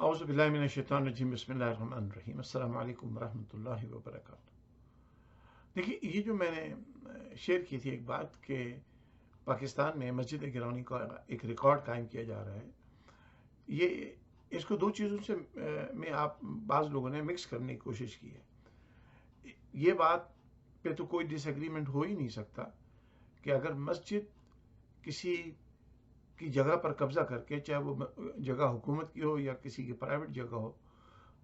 औज़ु बिल्लाहि मिनश्शैतानिर्रजीम बिस्मिल्लाहिर्रहमानिर्रहीम अस्सलामु अलैकुम वरहमतुल्लाहि वबरकातुहू। देखिए, ये जो मैंने शेयर की थी एक बात कि पाकिस्तान में मस्जिद गिरानी का एक रिकॉर्ड कायम किया जा रहा है। ये इसको दो चीज़ों से में आप बाज़ लोगों ने मिक्स करने की कोशिश की है। ये बात पे तो कोई डिसएग्रीमेंट हो ही नहीं सकता कि अगर मस्जिद किसी की जगह पर कब्जा करके, चाहे वो जगह हुकूमत की हो या किसी की प्राइवेट जगह हो,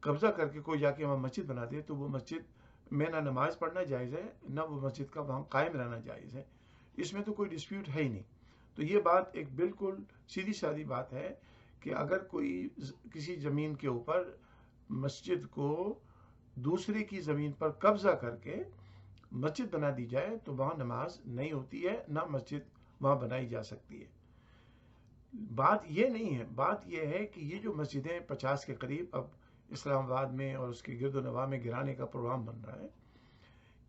कब्जा करके कोई जाके वहाँ मस्जिद बना दे तो वो मस्जिद में ना नमाज पढ़ना जायज़ है, ना वो मस्जिद का वहाँ कायम रहना जायज़ है। इसमें तो कोई डिस्प्यूट है ही नहीं। तो ये बात एक बिल्कुल सीधी सादी बात है कि अगर कोई किसी ज़मीन के ऊपर मस्जिद को दूसरे की ज़मीन पर कब्जा करके मस्जिद बना दी जाए तो वहाँ नमाज नहीं होती है, ना मस्जिद वहाँ बनाई जा सकती है। बात ये नहीं है, बात ये है कि ये जो मस्जिदें 50 के करीब अब इस्लामाबाद में और उसके गिरदोनवा में गिराने का प्रोग्राम बन रहा है,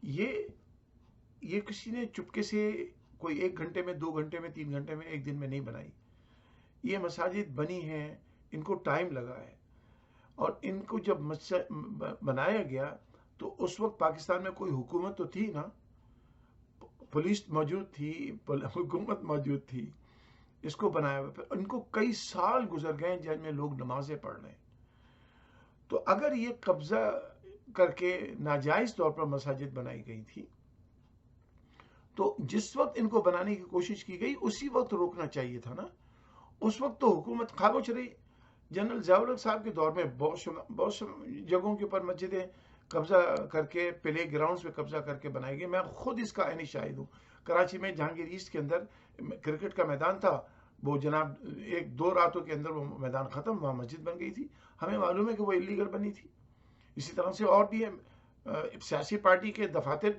ये किसी ने चुपके से कोई 1 घंटे में, 2 घंटे में, 3 घंटे में, 1 दिन में नहीं बनाई। ये मसाजिद बनी हैं, इनको टाइम लगा है। और इनको जब बनाया गया तो उस वक्त पाकिस्तान में कोई हुकूमत तो थी ना, पुलिस मौजूद थी, हुकूमत मौजूद थी। इसको बनाया हुआ, इनको कई साल गुजर गए जिनमें लोग नमाजें पढ़ रहे हैं। तो अगर ये कब्जा करके नाजायज तौर पर मसाजिद बनाई गई थी तो जिस वक्त इनको बनाने की कोशिश की गई उसी वक्त रोकना चाहिए था ना। उस वक्त तो हुकूमत खामोश रही। जनरल ज़ियाउल हक साहब के दौर में बहुत जगहों के ऊपर मस्जिदें कब्जा करके, प्ले ग्राउंड्स पे कब्जा करके बनाई गई। मैं खुद इसका ऐनी शाहिद हूँ। कराची में जहांगीर ईस्ट के अंदर क्रिकेट का मैदान था, वो जनाब 1-2 रातों के अंदर वो मैदान ख़त्म, वहाँ मस्जिद बन गई थी। हमें मालूम है कि वो इलीगल बनी थी। इसी तरह से और भी है, सियासी पार्टी के दफातर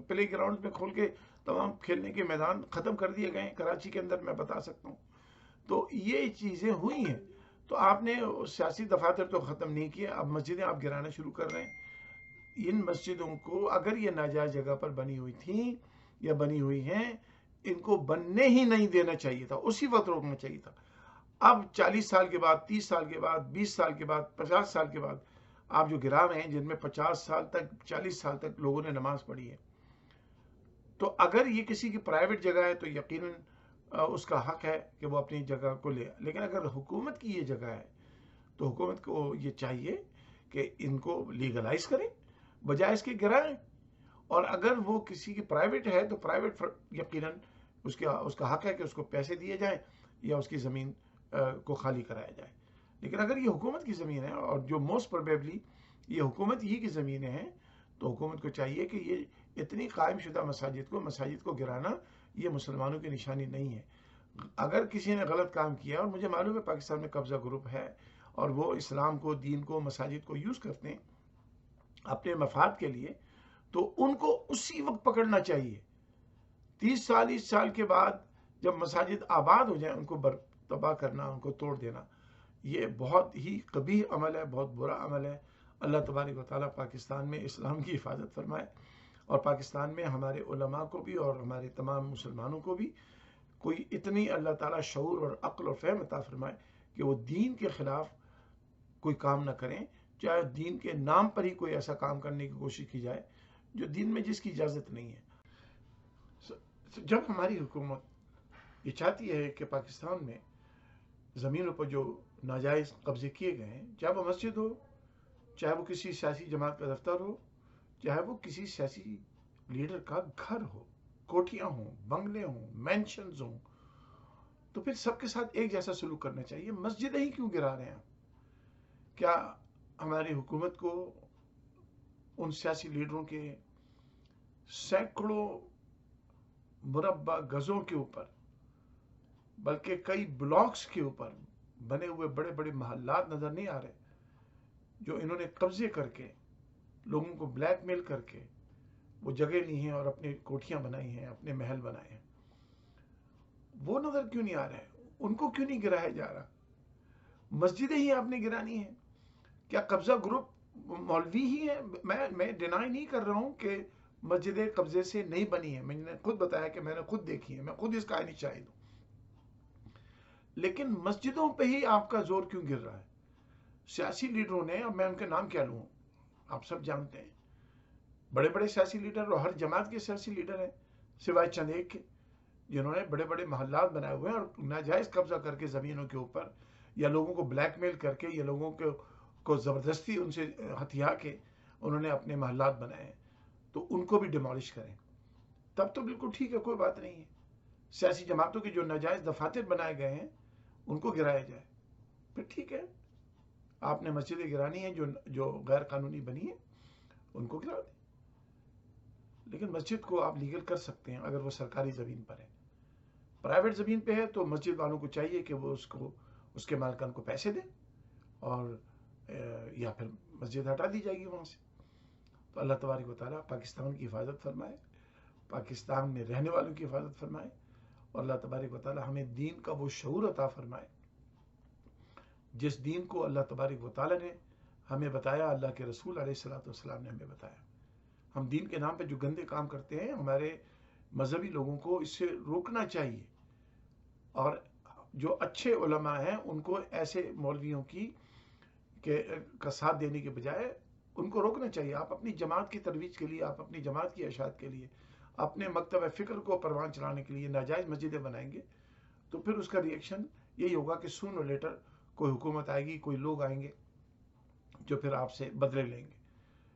प्ले ग्राउंड में खोल के तमाम खेलने के मैदान ख़त्म कर दिए गए कराची के अंदर, मैं बता सकता हूँ। तो ये चीज़ें हुई हैं। तो आपने सियासी दफातर तो ख़त्म नहीं किए, अब मस्जिदें आप गिराना शुरू कर रहे हैं। इन मस्जिदों को अगर ये नाजायज़ जगह पर बनी हुई थी या बनी हुई हैं, इनको बनने ही नहीं देना चाहिए था, उसी वक्त रोकना चाहिए था। अब 40 साल के बाद, 30 साल के बाद, 20 साल के बाद, 50 साल के बाद आप जो गिरा रहे हैं, जिनमें 50 साल तक, 40 साल तक लोगों ने नमाज पढ़ी है, तो अगर ये किसी की प्राइवेट जगह है तो यकीनन उसका हक है कि वो अपनी जगह को ले। लेकिन अगर हुकूमत की ये जगह है तो हुकूमत को ये चाहिए कि इनको लीगलाइज करें, बजाय इसके गिराएं। और अगर वो किसी की प्राइवेट है तो प्राइवेट यकीनन उसका हक है कि उसको पैसे दिए जाएं या उसकी ज़मीन को खाली कराया जाए। लेकिन अगर ये हुकूमत की ज़मीन है, और जो मोस्ट प्रोबेबली ये हुकूमत ही की ज़मीनें हैं, तो हुकूमत को चाहिए कि ये इतनी कायम शुदा मसाजिद को गिराना ये मुसलमानों की निशानी नहीं है। अगर किसी ने गलत काम किया, और मुझे मालूम है पाकिस्तान में कब्ज़ा ग्रुप है और वो इस्लाम को, दीन को, मसाजिद को यूज़ करते हैं अपने मफाद के लिए, तो उनको उसी वक्त पकड़ना चाहिए। 30-40 साल के बाद जब मसाजिद आबाद हो जाए, उनको तबाह करना, उनको तोड़ देना, ये बहुत ही कबीह अमल है, बहुत बुरा अमल है। अल्लाह तबारक व तआला पाकिस्तान में इस्लाम की हिफाजत फरमाए, और पाकिस्तान में हमारे उलमा को भी और हमारे तमाम मुसलमानों को भी कोई इतनी अल्लाह ताला शऊर और अक्ल और फहम अता फरमाए कि वो दीन के ख़िलाफ़ कोई काम ना करें, चाहे दीन के नाम पर ही कोई ऐसा काम करने की कोशिश की जाए जो दीन में जिसकी इजाज़त नहीं है। जब हमारी हुकूमत ये चाहती है कि पाकिस्तान में ज़मीनों पर जो नाजायज़ कब्ज़े किए गए हैं, चाहे वो मस्जिद हो, चाहे वो किसी सियासी जमात का दफ्तर हो, चाहे वो किसी सियासी लीडर का घर हो, कोठियाँ हों, बंगले हों, मैंशंस हों, तो फिर सबके साथ एक जैसा सलूक करना चाहिए। मस्जिदें ही क्यों गिरा रहे हैं आप? क्या हमारी हुकूमत को उन सियासी लीडरों के सैकड़ों मुरब्बा गज़ों के ऊपर, बल्कि कई ब्लॉक्स के ऊपर बने हुए बड़े बड़े महल्लात नज़र नहीं आ रहे, जो इन्होंने कब्जे करके, लोगों को ब्लैकमेल करके वो जगह ली हैं और अपनी कोठियाँ बनाई हैं, अपने महल बनाए हैं? वो नज़र क्यों नहीं आ रहा है? उनको क्यों नहीं गिराया जा रहा? मस्जिदें ही आपने गिरानी है? क्या कब्जा ग्रुप मौलवी ही है? मैं डिनाई नहीं कर रहा हूँ कि मस्जिदें कब्जे से नहीं बनी है। मैंने खुद बताया कि मैंने खुद देखी है, मैं खुद इसका आईनी शाहिद हूँ। लेकिन मस्जिदों पे ही आपका जोर क्यों गिर रहा है? سیاسی لیڈروں نے، اب میں ان کے نام کیا لوں، آپ سب جانتے ہیں، بڑے بڑے سیاسی لیڈر اور ہر جماعت کے سیاسی لیڈر ہیں سوائے چند ایک کے، جنہوں نے بڑے بڑے محلات بنائے ہوئے ہیں اور ناجائز قبضہ کر کے زمینوں کے اوپر، یا لوگوں کو بلیک میل کر کے، یا لوگوں کو زبردستی ان سے ہتھیا کے انہوں نے اپنے محلات بنائے ہیں، تو ان کو بھی ڈیمالش کریں، تب تو بالکل ٹھیک ہے، کوئی بات نہیں ہے۔ سیاسی جماعتوں کے جو ناجائز دفاتر بنائے گئے ہیں ان کو گرایا جائے، پھر ٹھیک ہے، آپ نے مسجدیں گرانی ہیں جو غیر قانونی بنی ہیں ان کو گرا دیں، لیکن مسجد کو آپ لیگل کر سکتے ہیں اگر وہ سرکاری زمین پر ہے۔ پرائیویٹ زمین پہ ہے تو مسجد والوں کو چاہیے کہ وہ اس کے مالکان کو پیسے دیں، اور یا پھر مسجد ہٹا دی جائے گی وہاں سے۔ تو اللہ تبارک و تعالیٰ پاکستان کی حفاظت فرمائے، پاکستان میں رہنے والوں کی حفاظت فرمائے، اور اللہ تبارک و تعالیٰ ہمیں دین کا وہ شعور عطا فرمائے جس دین کو اللہ تبارک و تعالیٰ نے ہمیں بتایا، اللہ کے رسول علیہ الصلوۃ والسلام نے ہمیں بتایا۔ ہم دین کے نام پہ جو گندے کام کرتے ہیں، ہمارے مذہبی لوگوں کو اس سے روکنا چاہیے، اور جو اچھے علماء ہیں ان کو ایسے مولویوں کا ساتھ دینے کے بجائے ان کو روکنا چاہیے۔ آپ اپنی جماعت کی ترویج کے لیے، آپ اپنی جماعت کی اشاعت کے لیے، اپنے مکتب فکر کو پروان چلانے کے لیے ناجائز مسجدیں بنائیں گے، تو پھر اس کا ریئیکشن یہی ہوگا کہ سون اور لیٹر کوئی حکومت آئے گی، کوئی لوگ آئیں گے جو پھر آپ سے بدلے لیں گے۔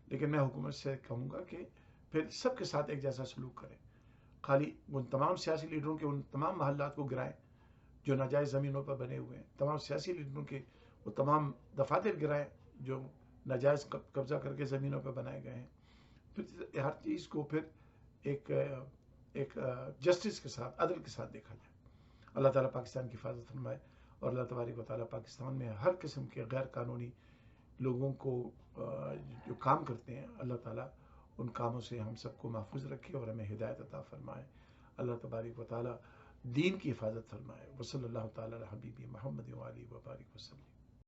لیکن میں حکومت سے کہوں گا کہ پھر سب کے ساتھ ایک جیسا سلوک کریں، خالی ان تمام سیاسی لیڈروں کے ان تمام محلات کو گرائیں جو ناجائز زمینوں پر بنے ہوئے ہیں، تمام سیاسی لیڈروں کے وہ تمام دفاتر گرائیں جو ناجائز قبضہ کر کے زمینوں پر بنائے گئے ہیں۔ پھر ہر چیز کو پھر ایک جسٹس کے ساتھ، عدل کے ساتھ دیکھا جائے۔ اللہ تعالیٰ پاکستان کی حفاظت فرمائے، اور اللہ تبارک و تعالیٰ پاکستان میں ہر قسم کے غیر قانونی لوگوں کو جو کام کرتے ہیں، اللہ تعالیٰ ان کاموں سے ہم سب کو محفوظ رکھے اور ہمیں ہدایت عطا فرمائے۔ اللہ تبارک و تعالیٰ دین کی حفاظت فرمائے۔ وصلی اللہ تعالیٰ علی حبیبی محمد و آلہ وبارک وسلم۔